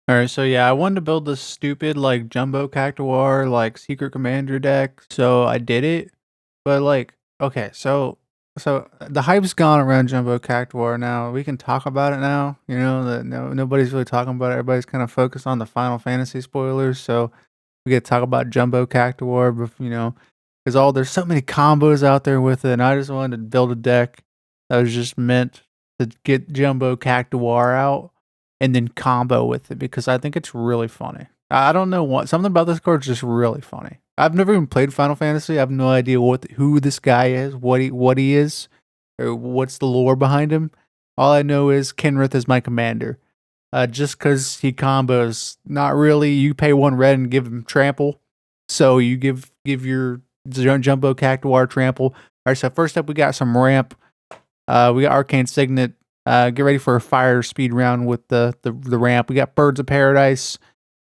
Alright, so yeah, I wanted to build this stupid like jumbo Cactuar like secret commander deck, so I did it. But like, okay, so the hype's gone around jumbo Cactuar now. We can talk about it now. You know that nobody's really talking about it. Everybody's kind of focused on the Final Fantasy spoilers, so we get to talk about jumbo Cactuar. But because there's so many combos out there with it, and I just wanted to build a deck that was just meant to get jumbo Cactuar out and then combo with it because I think it's really funny. I don't know what something about this card is just really funny. I've never even played Final Fantasy. I have no idea who this guy is, what he is, or what's the lore behind him. All I know is Kenrith is my commander. Just because he combos, not really. You pay 1 red and give him trample, so you give your jumbo Cactuar trample. All right. So first up, we got some ramp. We got Arcane Signet. Get ready for a fire speed round with the ramp. We got Birds of Paradise,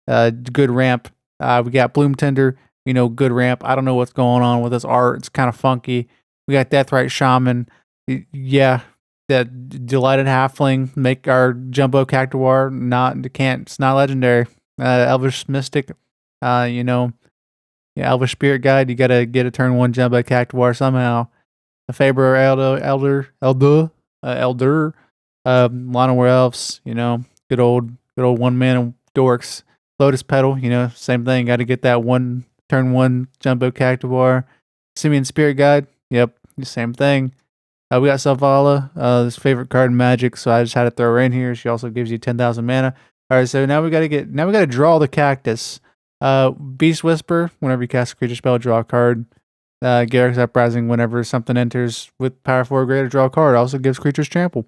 good ramp. We got Bloom Tender, good ramp. I don't know what's going on with this art. It's kind of funky. We got Deathrite Shaman. Yeah, that Delighted Halfling. Make our Jumbo Cactuar it's not legendary. Elvish Mystic, yeah, Elvish Spirit Guide. You gotta get a turn 1 Jumbo Cactuar somehow. A Faber Elder, Llanowar Elves, good old 1 mana dorks. Lotus Petal, same thing. Got to get that turn 1 Jumbo Cactuar. Simeon Spirit Guide, yep, same thing. We got Selvala, this favorite card in Magic, so I just had to throw her in here. She also gives you 10,000 mana. All right, so now we gotta draw the cactus. Beast Whisper. Whenever you cast a creature spell, draw a card. Garruk's Uprising. Whenever something enters with power 4 or greater, draw a card. Also gives creatures trample.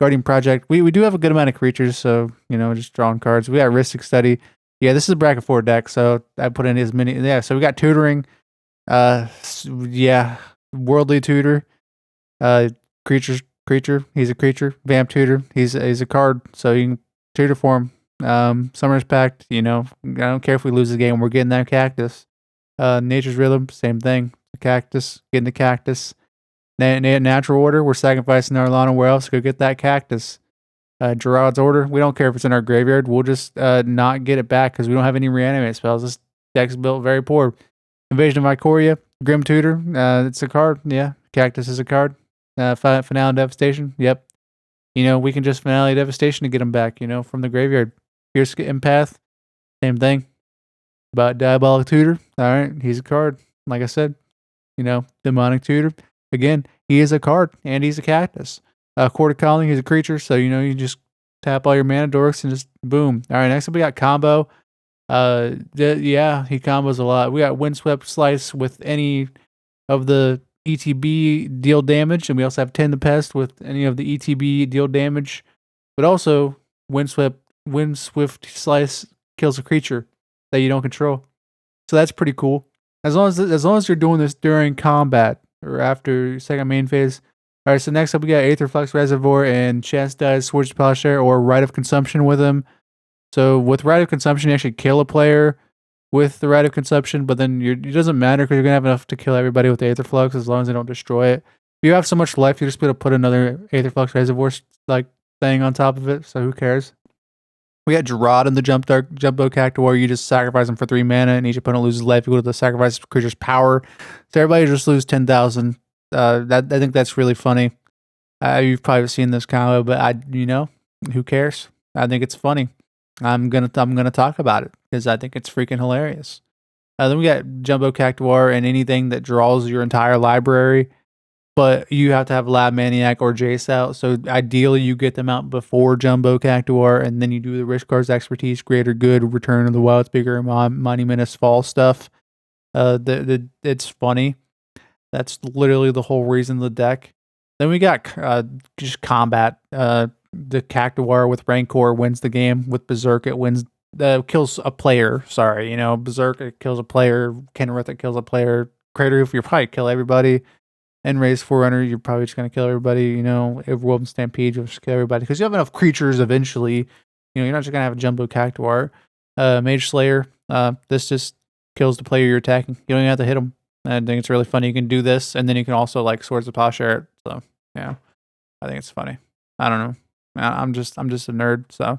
Guardian Project. We do have a good amount of creatures, so just drawing cards. We got Ristic Study. Yeah, this is a bracket 4 deck, so I put in as many. Yeah, so we got Tutoring. Yeah, Worldly Tutor. Uh, creature. He's a creature. Vamp Tutor. He's a card, so you can tutor for him. Summer's Pact. I don't care if we lose the game. We're getting that cactus. Nature's Rhythm. Same thing. The cactus. Getting the cactus. Natural Order. We're sacrificing our Llanowar Elves to go get that cactus. Gerard's Order. We don't care if it's in our graveyard. We'll just not get it back because we don't have any reanimate spells. This deck's built very poor. Invasion of Ikoria. Grim Tutor. It's a card. Yeah. Cactus is a card. Finale Devastation. Yep. We can just Finale Devastation to get them back, from the graveyard. Fierce Empath. Same thing. But Diabolic Tutor. All right. He's a card. Like I said, Demonic Tutor. Again, he is a card and he's a cactus. Court of Calling, he's a creature, so you just tap all your mana dorks and just boom. All right, next up we got combo. Yeah, he combos a lot. We got Windswept Slice with any of the ETB deal damage, and we also have Tend the Pest with any of the ETB deal damage. But also, Windswift Slice kills a creature that you don't control. So that's pretty cool. As long as you're doing this during combat or after second main phase. All right, so next up we got Aetherflux Reservoir and Chastised Swords of Plowshare or Rite of Consumption with him. So with Rite of Consumption, you actually kill a player with the Rite of Consumption, but then it doesn't matter because you're gonna have enough to kill everybody with Aetherflux as long as they don't destroy it. If you have so much life, you're just gonna put another Aetherflux Reservoir like thing on top of it. So who cares? We got Gerard in the Jumbo Cactuar. You just sacrifice him for 3 mana, and each opponent loses life equal to the sacrifice creature's power. So everybody just lose 10,000. I think that's really funny. You've probably seen this combo, but who cares? I think it's funny. I'm gonna talk about it because I think it's freaking hilarious. Then we got Jumbo Cactuar and anything that draws your entire library, but you have to have Lab Maniac or Jace out. So ideally, you get them out before Jumbo Cactuar, and then you do the Rishkar's Expertise, Greater Good, Return of the Wild Speaker, Monumentous Fall stuff. It's funny. That's literally the whole reason of the deck. Then we got just combat. The Cactuar with Rancor wins the game. With Berserk, it kills a player. Sorry, Berserk, it kills a player. Kenrith, it kills a player. Crater Hoof, you'll probably kill everybody. And Raise Forerunner, you're probably just going to kill everybody. Overwhelming Stampede, you'll just kill everybody. Because you have enough creatures eventually. You're not just going to have a Jumbo Cactuar. Mage Slayer, this just kills the player you're attacking. You don't even have to hit them. I think it's really funny. You can do this, and then you can also like Swords of Plowshare it. So yeah, I think it's funny. I don't know. I'm just a nerd. So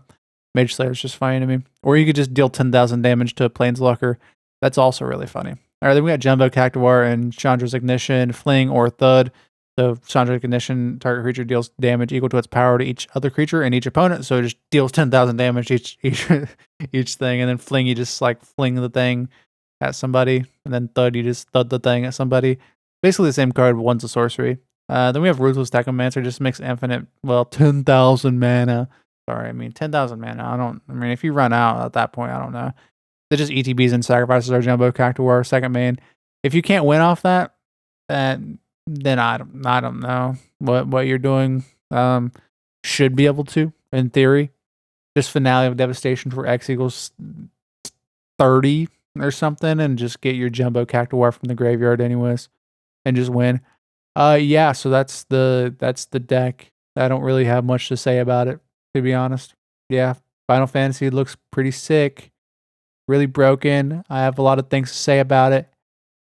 Mage Slayer is just funny to me. Or you could just deal 10,000 damage to a Planeswalker. That's also really funny. All right, then we got Jumbo, Cactuar, and Chandra's Ignition, Fling, or Thud. So Chandra's Ignition, target creature deals damage equal to its power to each other creature and each opponent. So it just deals 10,000 damage each thing. And then Fling, you just like fling the thing at somebody. And then Thud, you just thud the thing at somebody. Basically the same card, but one's a sorcery. Then we have Ruthless Technomancer, just makes infinite, 10,000 mana. Sorry, I mean 10,000 mana. I mean, if you run out at that point, I don't know. They just ETBs and sacrifices our Jumbo, Cactuar, second main. If you can't win off that, then I don't know what you're doing. Should be able to, in theory. Just Finale of Devastation for X equals 30 or something, and just get your Jumbo, Cactuar from the graveyard anyways, and just win. Yeah, so that's the deck. I don't really have much to say about it, to be honest. Yeah, Final Fantasy looks pretty sick. Really broken. I have a lot of things to say about it,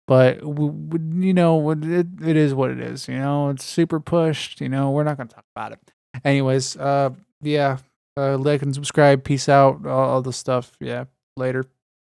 but you know, it is what it is. You know, it's super pushed. You know, we're not gonna talk about it. Anyways, yeah, like and subscribe. Peace out. All the stuff. Yeah, later.